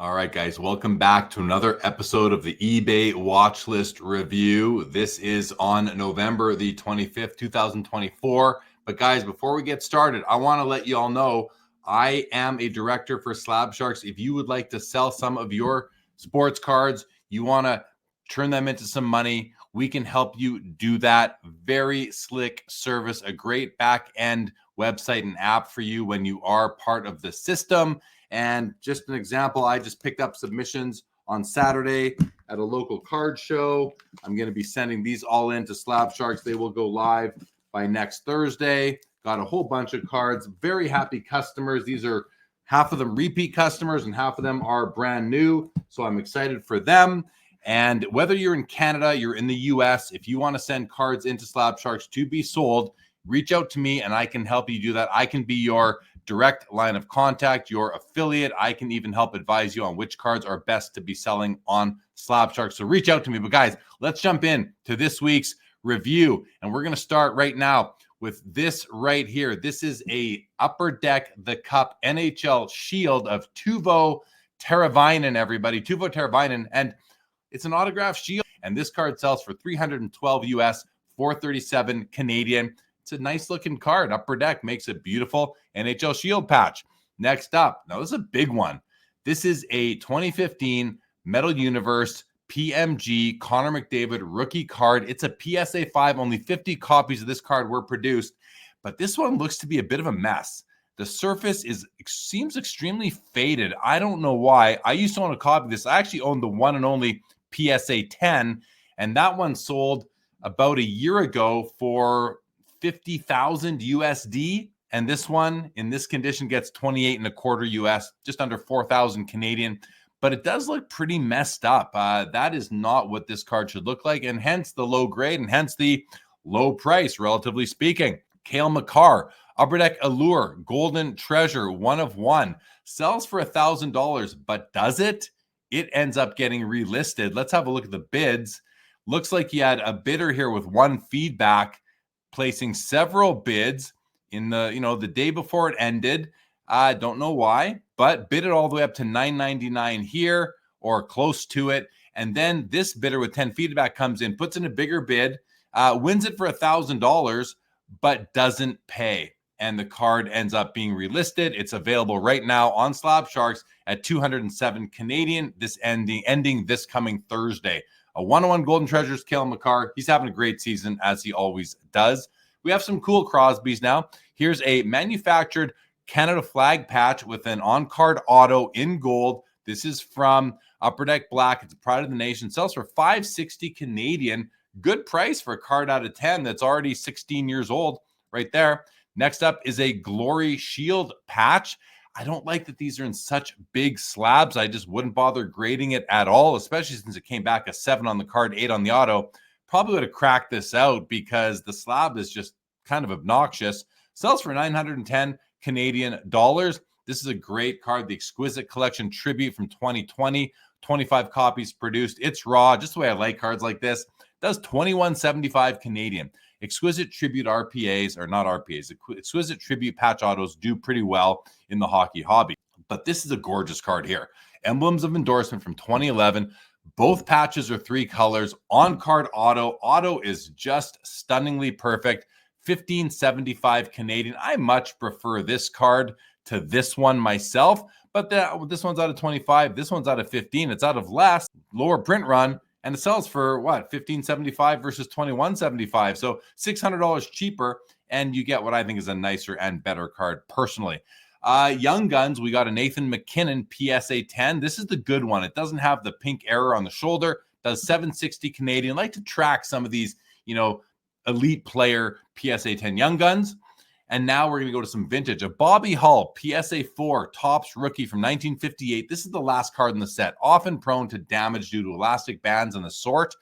All right, guys, welcome back to another episode of the eBay watch list review. This is on November the 25th, 2024. But guys, before we get started, I want to let you all know I am a director for Slab Sharks. If you would like to sell some of your sports cards, you want to turn them into some money, we can help you do that. Very slick service, a great back end website and app for you when you are part of the system. And just an example, I just picked up submissions on Saturday at a local card show. I'm going to be sending these all in to Slab Sharks. They will go live by next Thursday. Got a whole bunch of cards. Very happy customers. These are half of them repeat customers and half of them are brand new. So I'm excited for them. And whether you're in Canada, you're in the US, if you want to send cards into Slab Sharks to be sold, reach out to me and I can help you do that. I can be your direct line of contact, your affiliate. I can even help advise you on which cards are best to be selling on Slab Sharks. So reach out to me. But guys, let's jump in to this week's review. And we're going to start right now with this right here. This is a Upper Deck The Cup NHL Shield of Teuvo Teravainen, everybody. Teuvo Teravainen. And it's an autographed shield. And this card sells for $312 US, $437 Canadian. It's a nice looking card. Upper Deck makes a beautiful NHL Shield patch. Next up, now this is a big one. This is a 2015 Metal Universe PMG Connor McDavid rookie card. It's a PSA 5. Only 50 copies of this card were produced, but this one looks to be a bit of a mess. The surface seems extremely faded. I don't know why. I used to own a copy of this. I actually owned the one and only PSA 10, and that one sold about a year ago for 50,000 USD, and this one in this condition gets 28 and a quarter US, just under 4,000 Canadian. But it does look pretty messed up. That is not what this card should look like, and hence the low grade and hence the low price, relatively speaking. Cale Makar, Upper Deck Allure, Golden Treasure, 1 of 1, sells for $1,000, but does it? It ends up getting relisted. Let's have a look at the bids. Looks like you had a bidder here with one feedback, placing several bids in the day before it ended. I don't know why, but bid it all the way up to $9.99 here or close to it. And then this bidder with 10 feedback comes in, puts in a bigger bid, wins it for $1,000, but doesn't pay. And the card ends up being relisted. It's available right now on Slab Sharks at 207 Canadian, this ending this coming Thursday. A 101 Golden Treasures, Cale Makar. He's having a great season, as he always does. We have some cool Crosbys now. Here's a manufactured Canada flag patch with an on-card auto in gold. This is from Upper Deck Black. It's a Pride of the Nation. Sells for $560 Canadian. Good price for a card out of 10 that's already 16 years old right there. Next up is a Glory Shield patch. I don't like that these are in such big slabs. I just wouldn't bother grading it at all, especially since it came back a 7 on the card, 8 on the auto. Probably would have cracked this out because the slab is just kind of obnoxious. Sells for 910 Canadian dollars. This is a great card, the Exquisite Collection Tribute from 2020. 25 copies produced. It's raw, just the way I like cards like this. Does 21.75 Canadian. Exquisite Tribute RPAs, or not RPAs, Exquisite Tribute patch autos do pretty well in the hockey hobby. But this is a gorgeous card here. Emblems of Endorsement from 2011. Both patches are 3 colors. On-card auto. Auto is just stunningly perfect. 15.75 Canadian. I much prefer this card to this one myself, but this one's out of 25. This one's out of 15. It's out of less, lower print run. And it sells for what? $15.75 versus $21.75. So $600 cheaper. And you get what I think is a nicer and better card personally. Young Guns, we got a Nathan McKinnon PSA 10. This is the good one. It doesn't have the pink error on the shoulder. Does $760 Canadian. I like to track some of these, elite player PSA 10 Young Guns. And now we're going to go to some vintage. A Bobby Hull PSA 4 Topps rookie from 1958. This is the last card in the set. Often prone to damage due to elastic bands and the sort.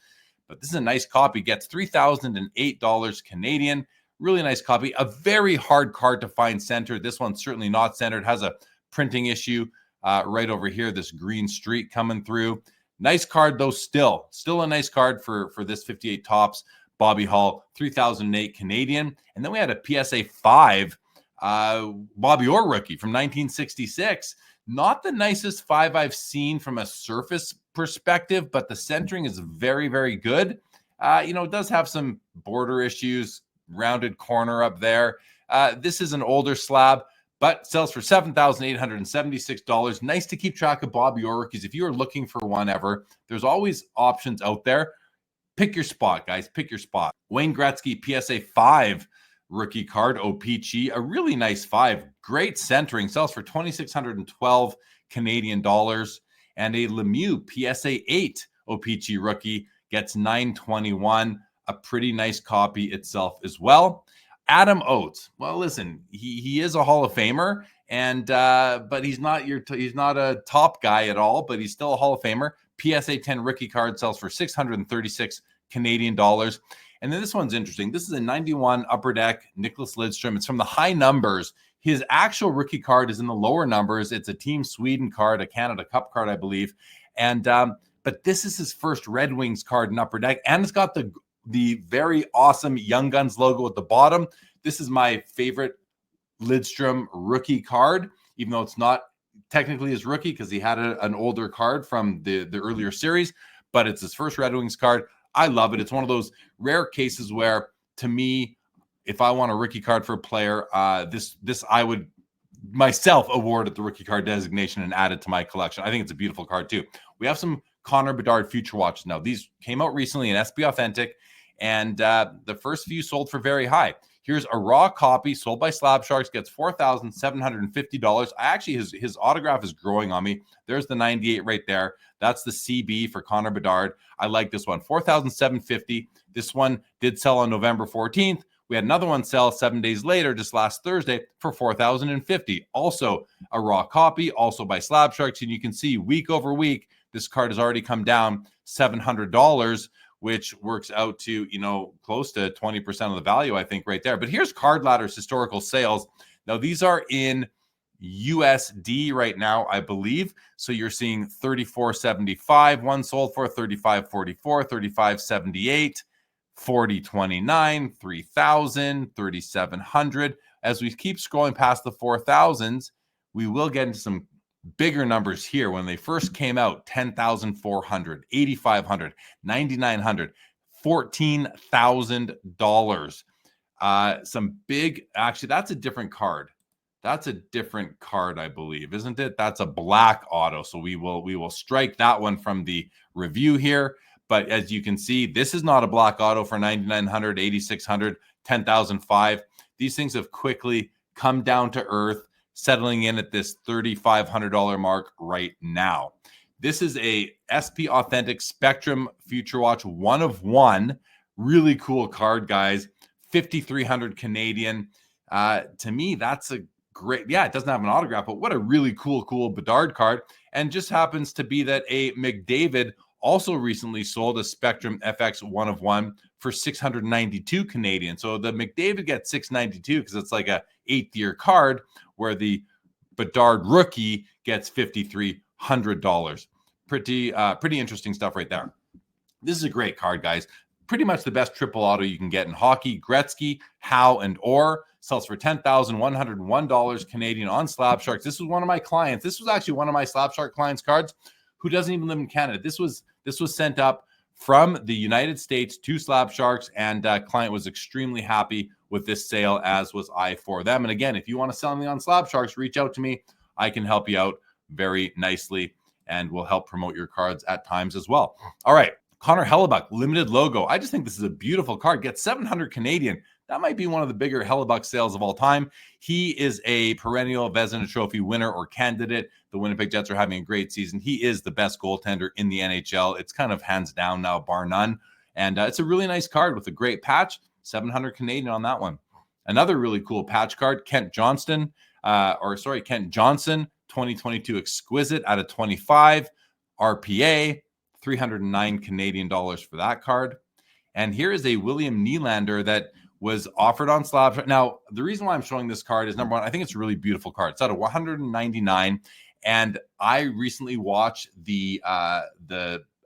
But this is a nice copy. Gets $3,008 Canadian. Really nice copy. A very hard card to find centered. This one's certainly not centered. Has a printing issue right over here. This green streak coming through. Nice card, though, still a nice card for this 58 Topps. Bobby Hull, 3,008 Canadian. And then we had a PSA 5 Bobby Orr rookie from 1966. Not the nicest 5 I've seen from a surface perspective, but the centering is very, very good. It does have some border issues, rounded corner up there. This is an older slab, but sells for $7,876. Nice to keep track of Bobby Orr rookies. If you are looking for one ever, there's always options out there. Pick your spot, guys. Pick your spot. Wayne Gretzky PSA 5 rookie card, OPC, a really nice 5. Great centering. Sells for 2,612 Canadian dollars. And a Lemieux PSA 8 OPC rookie gets $921. A pretty nice copy itself as well. Adam Oates. Well, listen, he is a Hall of Famer, and but he's not he's not a top guy at all, but he's still a Hall of Famer. PSA 10 rookie card sells for 636 Canadian dollars. And then this one's interesting. This is a 91 Upper Deck Nicholas Lidstrom. It's from the high numbers. His actual rookie card is in the lower numbers. It's a Team Sweden card, a Canada Cup card, I believe. And but this is his first Red Wings card in Upper Deck, and it's got the very awesome Young Guns logo at the bottom. This is my favorite Lidstrom rookie card, even though it's not technically his rookie because he had an older card from the earlier series, but it's his first Red Wings card. I love it. It's one of those rare cases where, to me, if I want a rookie card for a player, this I would myself award it the rookie card designation and add it to my collection. I think it's a beautiful card too. We have some Connor Bedard Future Watches now. These came out recently in SB Authentic, and the first few sold for very high. Here's a raw copy sold by Slab Sharks, gets $4,750. His autograph is growing on me. There's the 98 right there. That's the CB for Connor Bedard. I like this one. $4,750. This one did sell on November 14th. We had another one sell 7 days later, just last Thursday, for $4,050. Also a raw copy, also by Slab Sharks. And you can see week over week, this card has already come down $700, which works out to, close to 20% of the value, I think, right there. But here's Card Ladder's historical sales. Now, these are in USD right now, I believe. So you're seeing $34.75, one sold for $35.44, $35.78, $40.29, $3,000, $3,700. As we keep scrolling past the 4,000s, we will get into some bigger numbers here. When they first came out, 10,400, 8,500, 9,900, $14,000. Some big, actually, that's a different card. That's a different card, I believe, isn't it? That's a black auto. So we will strike that one from the review here. But as you can see, this is not a black auto for 9,900, 8,600, 10,005. These things have quickly come down to earth, settling in at this $3,500 mark right now. This is a SP Authentic Spectrum Future Watch 1 of 1. Really cool card, guys. 5,300 Canadian. To me, that's a great, it doesn't have an autograph, but what a really cool Bedard card. And just happens to be that a McDavid also recently sold a Spectrum FX 1 of 1 for 692 Canadian. So the McDavid gets 692 because it's like a 8th-year card, where the Bedard rookie gets $5,300. Pretty interesting stuff right there. This is a great card, guys. Pretty much the best triple auto you can get in hockey. Gretzky, Howe, and Orr sells for $10,101 Canadian on Slab Sharks. This was one of my clients. This was actually one of my Slab Shark clients' cards who doesn't even live in Canada. This was sent up from the United States to Slab Sharks, and client was extremely happy with this sale, as was I for them. And again, if you want to sell me on Slab Sharks, reach out to me. I can help you out very nicely, and will help promote your cards at times as well. All right, Connor Hellebuck, limited logo. I just think this is a beautiful card. Gets 700 Canadian. That might be one of the bigger Hellebuck sales of all time. He is a perennial Vezina Trophy winner or candidate. The Winnipeg Jets are having a great season. He is the best goaltender in the NHL. It's kind of hands down now, bar none. And it's a really nice card with a great patch. 700 Canadian on that one. Another really cool patch card, Kent Johnson, 2022 Exquisite out of 25. RPA, 309 Canadian dollars for that card. And here is a William Nylander that was offered on Slab. Now, the reason why I'm showing this card is, number one, I think it's a really beautiful card. It's out of 199, and I recently watched the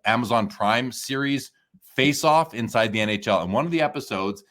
Amazon Prime series Face Off inside the NHL. And one of the episodes,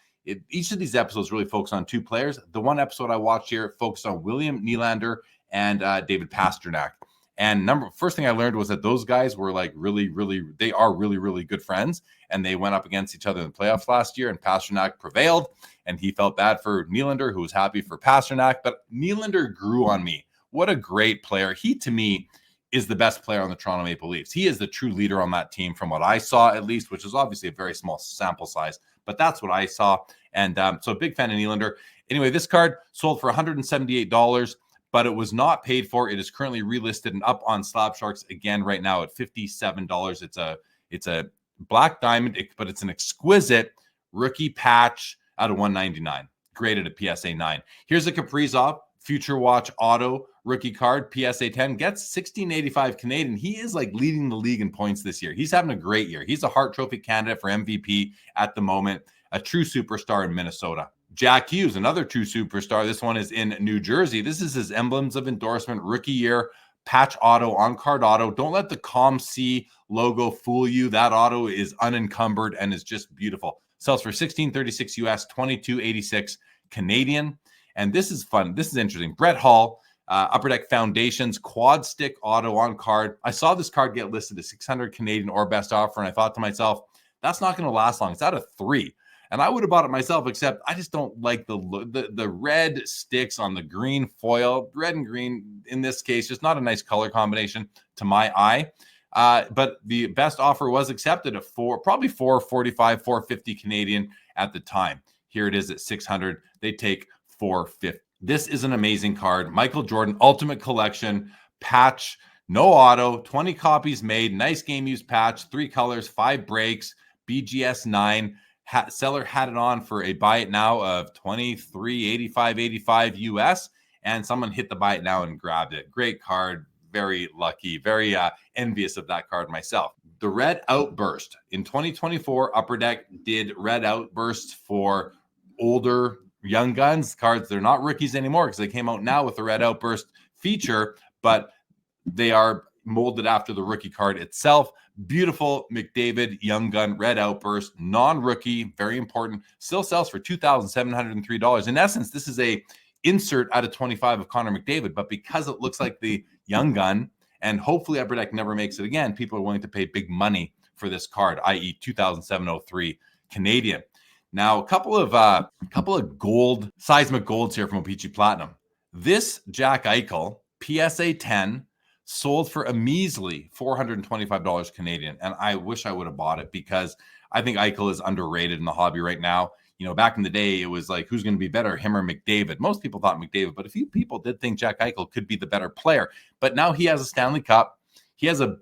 each of these episodes really focus on two players. The one episode I watched here focused on William Nylander and David Pastrnak. And first thing I learned was that those guys were like really good friends, and they went up against each other in the playoffs last year, and Pastrnak prevailed, and he felt bad for Nylander, who was happy for Pastrnak, but Nylander grew on me. What a great player. He, to me, is the best player on the Toronto Maple Leafs. He is the true leader on that team from what I saw, at least, which is obviously a very small sample size, but that's what I saw. And so a big fan of Nylander. Anyway, this card sold for $178, but it was not paid for. It is currently relisted and up on Slab Sharks again right now at $57. It's a black diamond, but it's an exquisite rookie patch out of 199, graded at PSA 9. Here's a Kaprizov Future Watch Auto rookie card, PSA 10, gets 1685 Canadian. He is like leading the league in points this year. He's having a great year. He's a Hart Trophy candidate for MVP at the moment, a true superstar in Minnesota. Jack Hughes, another true superstar. This one is in New Jersey. This is his emblems of endorsement, rookie year, patch auto, on-card auto. Don't let the COMC logo fool you. That auto is unencumbered and is just beautiful. Sells for $16.36 US, $22.86 Canadian. And this is fun. This is interesting. Brett Hall, Upper Deck Foundations, quad stick auto on card. I saw this card get listed at 600 Canadian or best offer, and I thought to myself, that's not going to last long. It's out of 3. And I would have bought it myself, except I just don't like the red sticks on the green foil. Red and green, in this case, just not a nice color combination to my eye. But the best offer was accepted at probably $445, $450 Canadian at the time. Here it is at 600. They take $450. This is an amazing card. Michael Jordan Ultimate Collection patch, no auto, 20 copies made, nice game use patch, 3 colors, 5 breaks, BGS 9. Seller had it on for a buy it now of $23.85 US, and someone hit the buy it now and grabbed it. Great card, very lucky, very envious of that card myself. The Red Outburst in 2024, Upper Deck did Red Outburst for older young guns cards. They're not rookies anymore because they came out now with the Red Outburst feature, but they are molded after the rookie card itself. Beautiful McDavid Young Gun Red Outburst, non-rookie, very important. Still sells for $2,703. In essence, this is a insert out of 25 of Connor McDavid, but because it looks like the Young Gun, and hopefully Upper Deck never makes it again, people are willing to pay big money for this card, i.e. $2,703 Canadian. Now, a couple of gold, seismic golds here from O-Pee-Chee Platinum. This Jack Eichel PSA 10 sold for a measly $425 Canadian, and I wish I would have bought it because I think Eichel is underrated in the hobby right now. You know, back in the day, it was like, who's going to be better, him or McDavid? Most people thought McDavid, but a few people did think Jack Eichel could be the better player. But now he has a Stanley Cup. He has a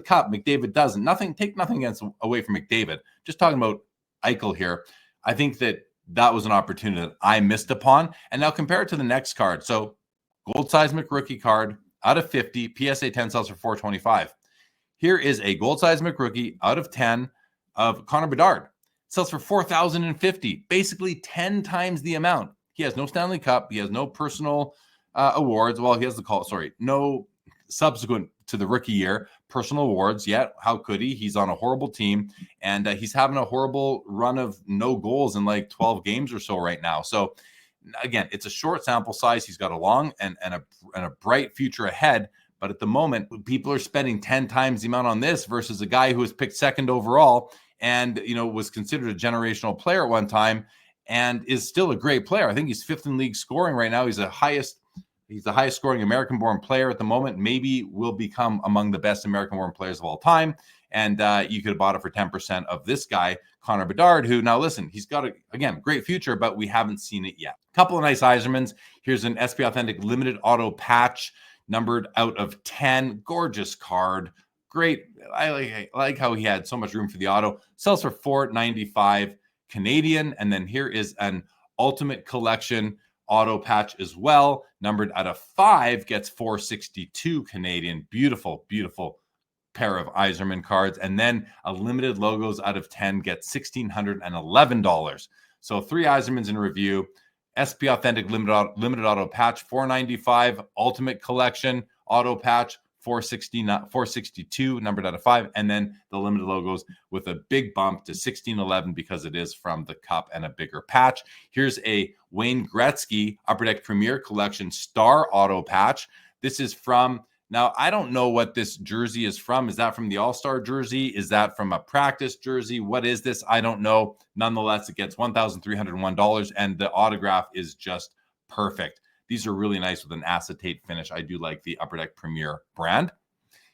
cup. McDavid doesn't. Take nothing away from McDavid. Just talking about Eichel here. I think that was an opportunity that I missed upon. And now compare it to the next card. So gold seismic rookie card out of 50, PSA 10 sells for $425. Here is a gold seismic rookie out of 10 of Connor Bedard. Sells for $4,050, basically 10 times the amount. He has no Stanley Cup. He has no personal awards. Well, he has no subsequent to the rookie year personal awards yet. How could he? He's on a horrible team, and he's having a horrible run of no goals in like 12 games or so right now. So again, it's a short sample size. He's got a long and a bright future ahead. But at the moment, people are spending 10 times the amount on this versus a guy who was picked second overall and, you know, was considered a generational player at one time and is still a great player. I think he's 5th in league scoring right now. He's the highest scoring American-born player at the moment. Maybe will become among the best American-born players of all time. And you could have bought it for 10% of this guy, Connor Bedard, who, now listen, he's got again, great future, but we haven't seen it yet. A couple of nice Yzermans. Here's an SP Authentic limited auto patch, numbered out of 10. Gorgeous card. Great. I like how he had so much room for the auto. Sells for $495 Canadian. And then here is an Ultimate Collection auto patch as well, numbered out of 5, gets $462 Canadian. Beautiful, beautiful pair of Yzerman cards. And then a limited logos out of 10 gets $1,611. So 3 Yzermans in review. SP Authentic limited auto patch, $495. Ultimate Collection auto patch, 469, 462, numbered out of 5, and then the limited logos with a big bump to 1611 because it is from the cup and a bigger patch. Here's a Wayne Gretzky Upper Deck Premier Collection Star Auto patch. This is from, now I don't know what this jersey is from. Is that from the All-Star jersey? Is that from a practice jersey? What is this? I don't know. Nonetheless, it gets $1,301, and the autograph is just perfect. These are really nice with an acetate finish. I do like the Upper Deck Premier brand.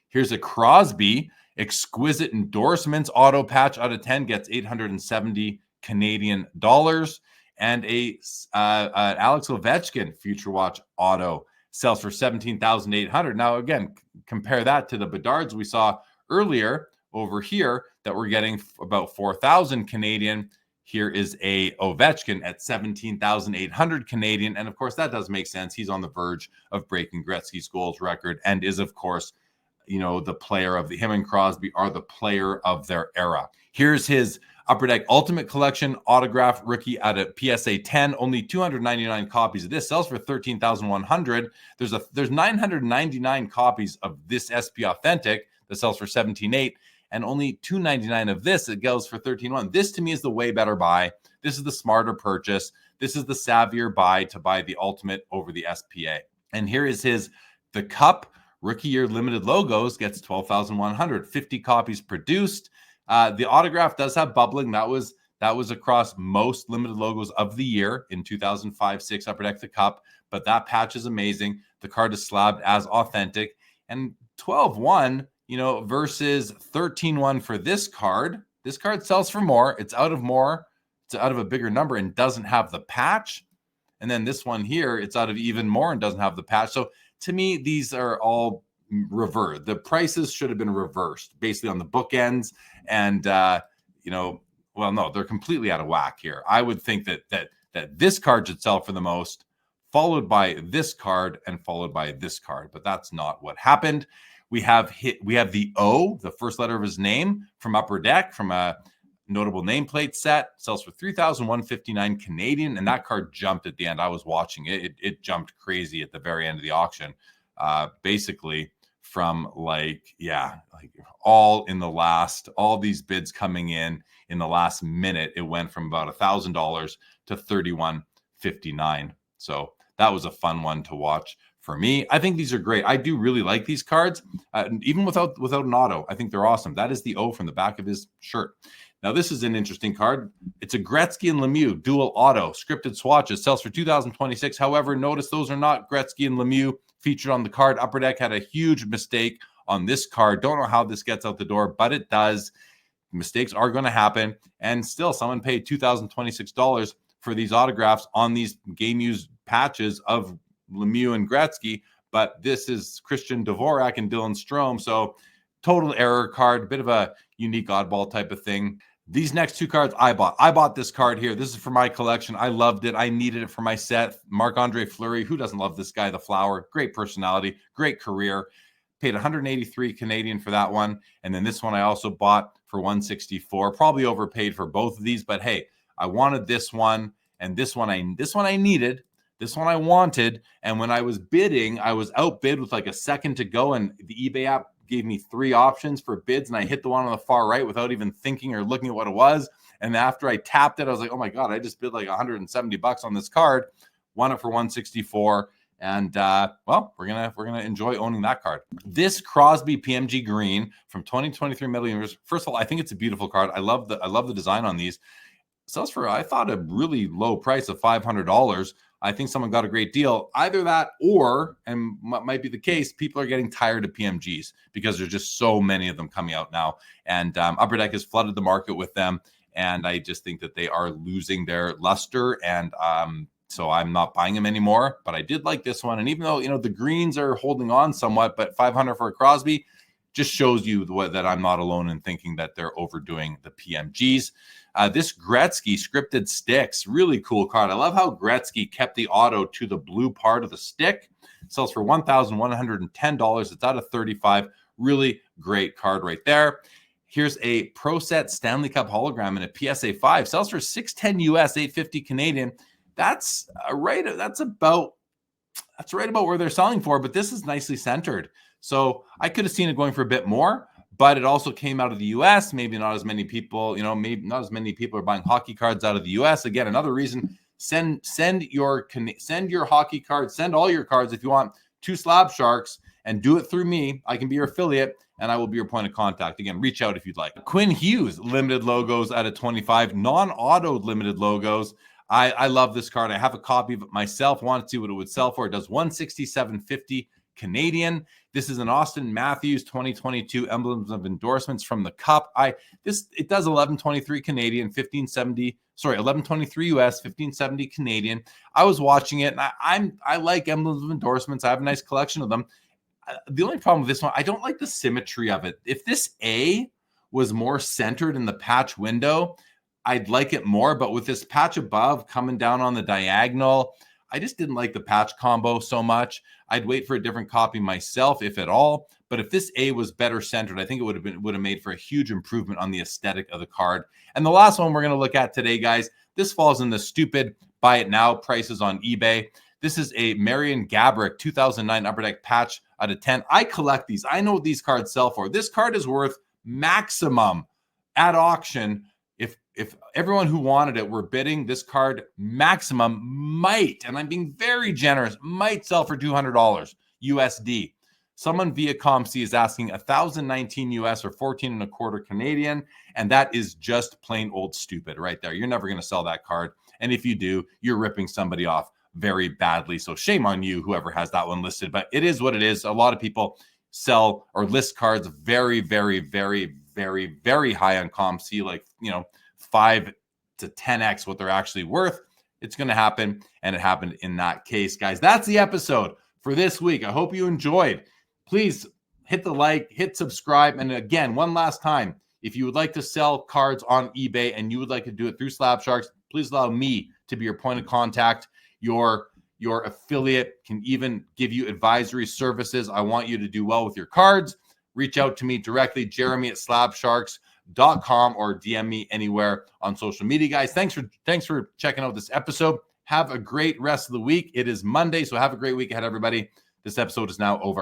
Here's a Crosby Exquisite Endorsements auto patch out of 10, gets 870 Canadian dollars. And an Alex Ovechkin Future Watch auto sells for 17,800. Now, again, compare that to the Bedards we saw earlier over here that we're getting about 4,000 Canadian. Here is a Ovechkin at 17,800 Canadian. And of course, that does make sense. He's on the verge of breaking Gretzky's goals record and is, of course, the player of him and Crosby are the player of their era. Here's his Upper Deck Ultimate Collection autograph rookie out of PSA 10. Only 299 copies of this, sells for 13,100. There's 999 copies of this SP Authentic that sells for 17,800. And only 299 of this, it goes for 13,100. This to me is the way better buy. This is the smarter purchase. This is the savvier buy to buy the Ultimate over the SPA. And here is the Cup Rookie Year Limited Logos, gets 12,100, 50 copies produced. The autograph does have bubbling. That was across most limited logos of the year in 2005-06 Upper Deck the Cup. But that patch is amazing. The card is slabbed as authentic. And 12-1, versus 13-1 for this card. This card sells for more. It's out of more. It's out of a bigger number and doesn't have the patch. And then this one here, it's out of even more and doesn't have the patch. So to me, these are all reversed. The prices should have been reversed basically on the bookends. And, well, no, they're completely out of whack here. I would think that this card should sell for the most, followed by this card and followed by this card. But that's not what happened. We have the O, the first letter of his name, from Upper Deck, from a notable nameplate set, sells for 3,159 Canadian, and that card jumped at the end. I was watching it. It jumped crazy at the very end of the auction. Basically from all these bids coming in the last minute, it went from about $1,000 to $3,159. So that was a fun one to watch. For me, I think these are great. I do really like these cards, even without an auto. I think they're awesome. That is the O from the back of his shirt. Now, this is an interesting card. It's a Gretzky and Lemieux dual auto scripted swatches. Sells for 2026. However, notice those are not Gretzky and Lemieux featured on the card. Upper Deck had a huge mistake on this card. Don't know how this gets out the door, but it does. Mistakes are going to happen. And still, someone paid $2,026 for these autographs on these game used patches of Lemieux and Gretzky, but this is Christian Dvorak and Dylan Strome. So total error card, bit of a unique oddball type of thing. These next two cards I bought this card here. This is for my collection. I loved it. I needed it for my set. Marc-Andre Fleury, who doesn't love this guy, the Flower? Great personality, great career. Paid 183 Canadian for that one. And then this one I also bought for 164. Probably overpaid for both of these, but hey, I wanted this one, and this one I needed. This one I wanted, and when I was bidding, I was outbid with like a second to go, and the eBay app gave me 3 options for bids, and I hit the one on the far right without even thinking or looking at what it was. And after I tapped it, I was like, oh my God, I just bid like $170 on this card, won it for 164. And well, we're gonna enjoy owning that card. This Crosby PMG Green from 2023 Metal Universe. First of all, I think it's a beautiful card. I love the design on these. Sells for, I thought, a really low price of $500. I think someone got a great deal. Either that or, and what might be the case, people are getting tired of PMGs because there's just so many of them coming out now. And Upper Deck has flooded the market with them. And I just think that they are losing their luster. And so I'm not buying them anymore. But I did like this one. And even though, the greens are holding on somewhat, but $500 for a Crosby just shows you that I'm not alone in thinking that they're overdoing the PMGs. This Gretzky scripted sticks, really cool card. I love how Gretzky kept the auto to the blue part of the stick. Sells for $1,110. It's out of 35. Really great card right there. Here's a Pro Set Stanley Cup hologram in a PSA 5. Sells for $610 US, $850 Canadian. That's right about where they're selling for, but this is nicely centered. So I could have seen it going for a bit more, but it also came out of the US. Maybe not as many people, maybe not as many people are buying hockey cards out of the US. Again, another reason, send your hockey cards, send all your cards if you want to Slab Sharks, and do it through me. I can be your affiliate and I will be your point of contact. Again, reach out if you'd like. Quinn Hughes, limited logos out of 25, non-auto limited logos. I love this card. I have a copy of it myself. Want to see what it would sell for. It does 167.50 Canadian. This is an Austin Matthews 2022 emblems of endorsements from the Cup. It does 1123 Canadian, 1123 US, 1570 Canadian. I was watching it, and I like emblems of endorsements. I have a nice collection of them. The only problem with this one, I don't like the symmetry of it. If this A was more centered in the patch window, I'd like it more, but with this patch above coming down on the diagonal, I just didn't like the patch combo so much. I'd wait for a different copy myself, if at all. But if this A was better centered, I think it would have made for a huge improvement on the aesthetic of the card. And the last one we're going to look at today, guys, this falls in the stupid buy it now prices on eBay. This is a Marian Gaborik 2009 Upper Deck patch out of 10. I collect these. I know what these cards sell for. This card is worth maximum at auction. If everyone who wanted it were bidding, this card maximum might, and I'm being very generous, might sell for $200 USD. Someone via ComC is asking 1,019 US or 14 and a quarter Canadian, and that is just plain old stupid right there. You're never going to sell that card, and if you do, you're ripping somebody off very badly. So shame on you, whoever has that one listed. But it is what it is. A lot of people sell or list cards very, very, very, very, very high on ComC, like 5 to 10x what they're actually worth. It's going to happen, and it happened in that case, guys. That's the episode for this week. I hope you enjoyed. Please hit the like, hit subscribe, and again, one last time, if you would like to sell cards on eBay and you would like to do it through Slab Sharks, please allow me to be your point of contact. Your affiliate can even give you advisory services. I want you to do well with your cards. Reach out to me directly, Jeremy@slabsharks.com, or DM me anywhere on social media, guys. Thanks for checking out this episode. Have a great rest of the week. It is Monday, so have a great week ahead, everybody. This episode is now over.